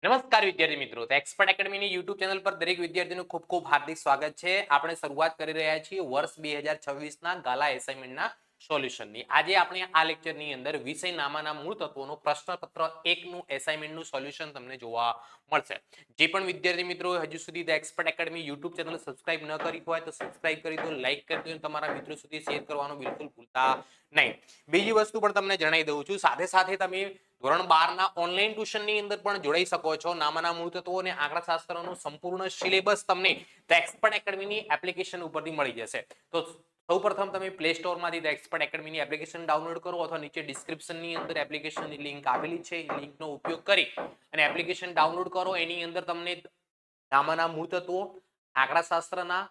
નમસ્કાર વિદ્યાર્થી મિત્રો, તો એક્સપર્ટ એકેડમીની યુટ્યુબ ચેનલ પર દરેક વિદ્યાર્થીનું ખૂબ ખૂબ હાર્દિક સ્વાગત છે. આપણે શરૂઆત કરી રહ્યા છીએ વર્ષ 2026ના ગાલા એસાઇનમેન્ટના સોલ્યુશનની. આજે આપણે આ લેક્ચરની અંદર વિષય નામાના મૂળ તત્વોનું પ્રશ્નપત્ર 1 નું એસાઇનમેન્ટનું સોલ્યુશન તમને જોવા મળશે. જે પણ વિદ્યાર્થી મિત્રો હજુ સુધી the expert academy YouTube channel subscribe ન કરી હોય તો સબસ્ક્રાઇબ કરી દો, લાઈક કરી દો અને તમારા મિત્રો સુધી શેર કરવાનું બિલકુલ ભૂલતા નહીં. બીજી વસ્તુ પણ તમને જણાવી દઉં છું, સાથે સાથે તમે ધોરણ 12 ના ઓનલાઈન ટ્યુશનની અંદર પણ જોડાઈ શકો છો. નામાના મૂળ તત્વો અને આંકડાશાસ્ત્રનો સંપૂર્ણ સિલેબસ તમને ધ એક્સપર્ટ એકેડમીની એપ્લિકેશન ઉપરથી મળી જશે. તો સૌપ્રથમ તમે પ્લે સ્ટોરમાંથી ધ એક્સપર્ટ એકેડમીની એપ્લિકેશન ડાઉનલોડ કરો અથવા નીચે ડિસ્ક્રિપ્શનની અંદર એપ્લિકેશનની લિંક આપેલી છે, એ લિંકનો ઉપયોગ કરી અને એપ્લિકેશન ડાઉનલોડ કરો. એની અંદર તમને નામાના મૂળ તત્વો, આંકડાશાસ્ત્રના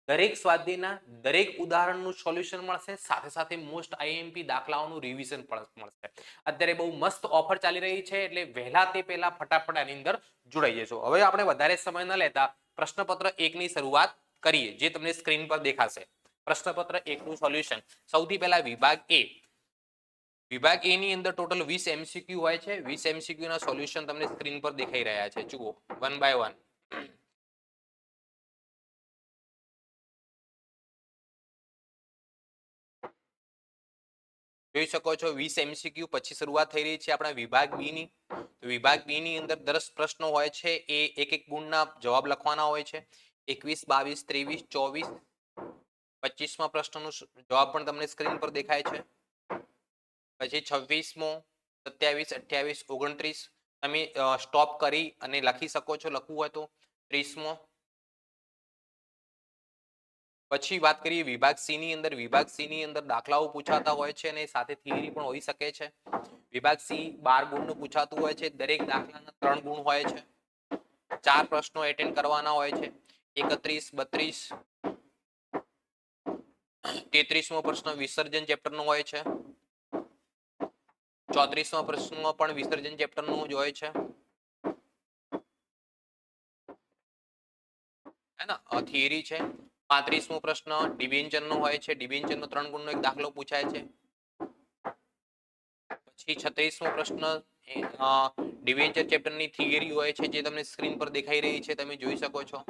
દરેક સ્વાધ્યાયના દરેક ઉદાહરણનું સોલ્યુશન મળશે. સાથે સાથે મોસ્ટ આઈએમપી દાખલાઓનું રિવિઝન પણ મળશે. અત્યારે બહુ મસ્ત ઓફર ચાલી રહી છે, એટલે વહેલા તે પહેલા ફટાફટ આની અંદર જોડાઈ જશો. હવે આપણે વધારે સમય ન લેતા પ્રશ્નપત્ર 1 ની શરૂઆત કરીએ, જે તમને સ્ક્રીન પર દેખાશે. પ્રશ્નપત્ર 1 નું સોલ્યુશન. સૌથી પહેલા વિભાગ એ. વિભાગ એ ની અંદર ટોટલ 20 એમસીક્યુ હોય છે. 20 એમસીક્યુ ના સોલ્યુશન તમને સ્ક્રીન પર દેખાઈ રહ્યા છે. જુઓ, વન બાય વન. જોઈ શકો છો 20 એમસીક્યુ. પછી શરૂઆત થઈ રહી છે આપણા વિભાગ બી ની. તો વિભાગ બી ની અંદર 10 પ્રશ્નો હોય છે, એ એક એક ગુણના જવાબ લખવાના હોય છે. 21, 22, 23, 24, 25મા પ્રશ્નનો જવાબ પણ તમને સ્ક્રીન પર દેખાય છે. પછી 26મો, 27, 28, 29 તમે સ્ટોપ કરી અને લખી શકો છો, લખવું હોય તો. 30મો. પછી વાત કરીએ વિભાગ સી ની અંદર. વિભાગ સી ની અંદર દાખલાઓ પૂછાતા હોય છે અને સાથે થિયરી પણ હોઈ શકે છે. વિભાગ સી 12 ગુણનું પૂછાતું હોય છે. દરેક દાખલાના 3 ગુણ હોય છે. 4 પ્રશ્નો એટેન્ડ કરવાના હોય છે. 31, 32, 33મો પ્રશ્ન વિસર્જન ચેપ્ટરનો હોય છે. 34મા પ્રશ્નમાં પણ વિસર્જન ચેપ્ટરનું જ હોય છે. થિયરી છે. 35મો પ્રશ્ન ડિવિઝનનો હોય છે. ડિવિઝનનો 3 ગુણનો એક દાખલો પૂછાય છે. પછી 36મો પ્રશ્ન ડિવિઝન ચેપ્ટરની થિયરી હોય છે, જે તમને સ્ક્રીન પર દેખાઈ રહી છે, તમે જોઈ શકો છો.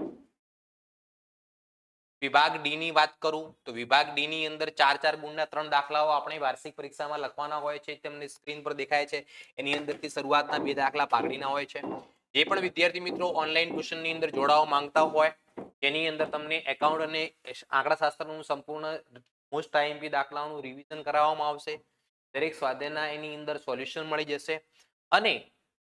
વિભાગ ડી ની વાત કરું તો વિભાગ ડી ની અંદર 4 ગુણના 3 દાખલાઓ આપણે વાર્ષિક પરીક્ષામાં લખવાના હોય છે, તમને સ્ક્રીન પર દેખાય છે. એની અંદરથી શરૂઆતના 2 દાખલા પાઘડીના હોય છે. જે પણ વિદ્યાર્થી મિત્રો ઓનલાઈન ટ્યુશનની અંદર જોડાવા માંગતા હોય, એની અંદર તમને એકાઉન્ટ અને આંકડાશાસ્ત્રનું સંપૂર્ણ મોસ્ટ આઈએમપી દાખલાઓનું રિવિઝન કરાવવામાં આવશે. દરેક સ્વાધ્યાયના એની અંદર સોલ્યુશન મળી જશે અને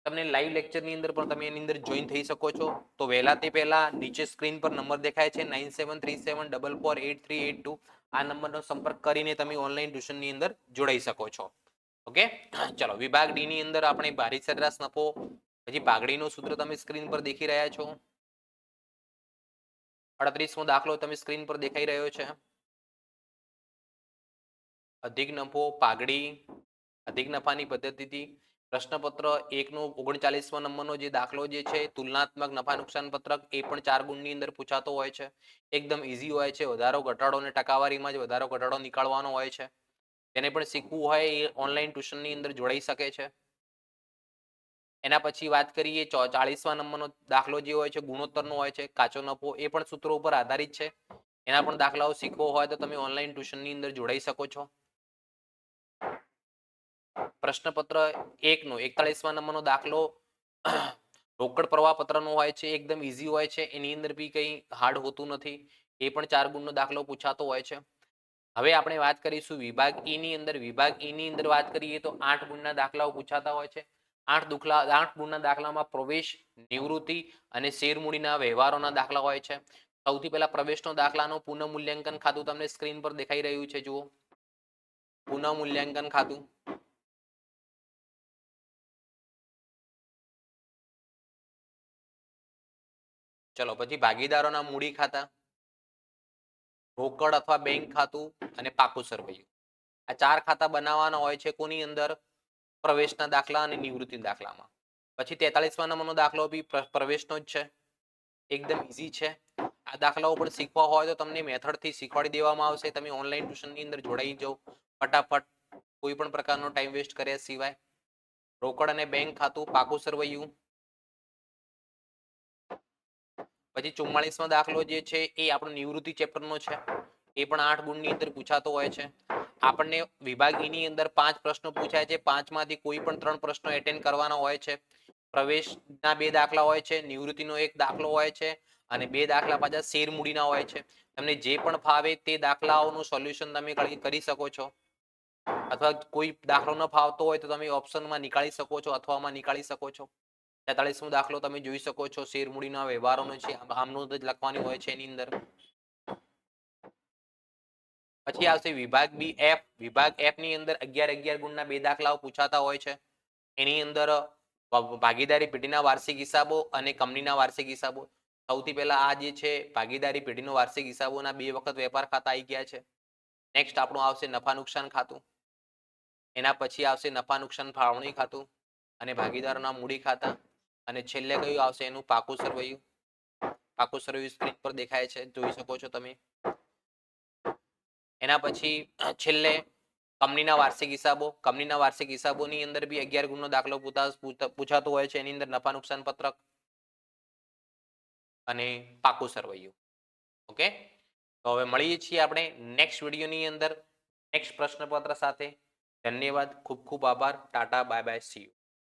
તમને લાઈવ લેક્ચરની અંદર પણ તમે એની અંદર જોઈન થઈ શકો છો. તો વહેલા તે પહેલા નીચે સ્ક્રીન પર નંબર દેખાય છે 9737448382. આ નંબરનો સંપર્ક કરીને તમે ઓનલાઈન ટ્યુશનની અંદર જોડાઈ શકો છો. ઓકે, ચલો વિભાગ ડી ની અંદર આપણે ભારી સરેરાશ નફો, પછી પાઘડીનું સૂત્ર તમે સ્ક્રીન પર દેખી રહ્યા છો. 38મો દાખલો તમે સ્ક્રીન પર દેખાઈ રહ્યો છે. અધિક નફો પાઘડી, અધિક નફાની પદ્ધતિથી પ્રશ્નપત્ર 1 નો 39મા નંબરનો જે દાખલો જે છે તુલનાત્મક નફા નુકસાન પત્રક, એ પણ 4 ગુણની અંદર પૂછાતો હોય છે. એકદમ ઈઝી હોય છે. વધારો ઘટાડો અને ટકાવારીમાં જ વધારો ઘટાડો નીકાળવાનો હોય છે. તેને પણ શીખવું હોય એ ઓનલાઈન ટ્યુશનની અંદર જોડાઈ શકે છે. એના પછી વાત કરીએ 40મા નંબરનો દાખલો જે હોય છે ગુણોત્તરનો હોય છે. કાચો નફો, એ પણ સૂત્રો ઉપર આધારિત છે. એના પણ દાખલાઓ શીખવો હોય તો તમે ઓનલાઈન ટ્યુશનની અંદર જોડાઈ શકો છો. પ્રશ્નપત્ર 1 નો 41મા નંબરનો દાખલો રોકડ પ્રવાહ પત્રનો હોય છે. એકદમ ઈઝી હોય છે. એની અંદર બી કંઈ હાર્ડ હોતું નથી. એ પણ 4 ગુણનો દાખલો પૂછાતો હોય છે. હવે આપણે વાત કરીશું વિભાગ ઈ ની અંદર. વિભાગ ઈ ની અંદર વાત કરીએ તો 8 ગુણના દાખલાઓ પૂછાતા હોય છે. 8 ગુણના દાખલામાં પ્રવેશ, નિવૃત્તિ અને શેરમૂડીના વ્યવહારોના દાખલા હોય છે. સૌથી પહેલા પ્રવેશનો દાખલાનો પુનઃમૂલ્યાંકન ખાતું તમને સ્ક્રીન પર દેખાઈ રહ્યું છે. જુઓ, પુનઃમૂલ્યાંકન ખાતું. ચલો, પછી ભાગીદારોના મૂડી ખાતા, રોકડ અથવા બેંક ખાતું અને પાકું સરવૈયું. આ 4 ખાતા બનાવવાના હોય છે. કોની અંદર? પ્રવેશના દાખલા અને નિવૃત્તિ દાખલામાં. પછી 43મા નંબરનો દાખલો બી પ્રવેશનો જ છે. એકદમ ઈઝી છે. આ દાખલાઓ પણ શીખવા હોય તો તમને મેથડથી શીખવાડી દેવામાં આવશે. તમે ઓનલાઈન ટ્યુશનની અંદર જોડાઈ જાઓ ફટાફટ, કોઈ પણ પ્રકારનો ટાઈમ વેસ્ટ કર્યા સિવાય. રોકડ અને બેંક ખાતું, પાકું સરવૈયું, પછી 44મો દાખલો જે છે એ આપણો નિવૃત્તિ ચેપ્ટરનો છે, એ પણ 8 ગુણની અંદર પૂછાતો હોય છે. આપણને વિભાગ ઈ ની અંદર 5 પ્રશ્નો પૂછાય છે, 5 માંથી કોઈ પણ 3 પ્રશ્નો એટેન્ડ કરવાના હોય છે. પ્રવેશના 2 દાખલા હોય છે, નિવૃત્તિનો 1 દાખલો હોય છે અને 2 દાખલા પાછા શેરમૂડીના હોય છે. તમને જે પણ ફાવે તે દાખલાઓનું સોલ્યુશન તમે કરી શકો છો, અથવા કોઈ દાખલો ન ફાવતો હોય તો તમે ઓપ્શનમાં નીકાળી શકો છો અથવા આમાં નીકાળી શકો છો. 43મો દાખલો તમે જોઈ શકો છો, શેરમૂડીના વ્યવહારોનો છે, આમનો જ લખવાની હોય છે એની અંદર. પછી આવશે વિભાગ બી એફ. વિભાગ એફ ની અંદર 11 ગુણના 2 દાખલાઓ પૂછાતા હોય છે. એની અંદર ભાગીદારી પેઢીના વાર્ષિક હિસાબો અને કંપનીના વાર્ષિક હિસાબો. સૌથી પહેલા આ જે છે ભાગીદારી પેઢીનો વાર્ષિક હિસાબોના 2 વખત વેપાર ખાતા આવી ગયા છે. નેક્સ્ટ આપણું આવશે નફા નુકસાન ખાતું. એના પછી આવશે નફા નુકસાન ફાળવણી ખાતું અને ભાગીદારોના મૂડી ખાતા. અને છેલ્લે કયું આવશે એનું પાકું સરવૈયું. પાકું સરવૈયું સ્ક્રીન પર દેખાય છે, જોઈ શકો છો તમે. એના પછી છેલ્લે કંપનીના વાર્ષિક હિસાબો. કંપનીના વાર્ષિક હિસાબોની અંદર બી 11 ગુણનો દાખલો પૂછાતો હોય છે. એની અંદર નફા નુકસાન પત્રક અને પાકું સરવૈયું. ઓકે, તો હવે મળીએ છીએ આપણે નેક્સ્ટ વિડીયોની અંદર નેક્સ્ટ પ્રશ્નપત્ર સાથે. ધન્યવાદ, ખૂબ ખૂબ આભાર. Tata, bye bye, C you.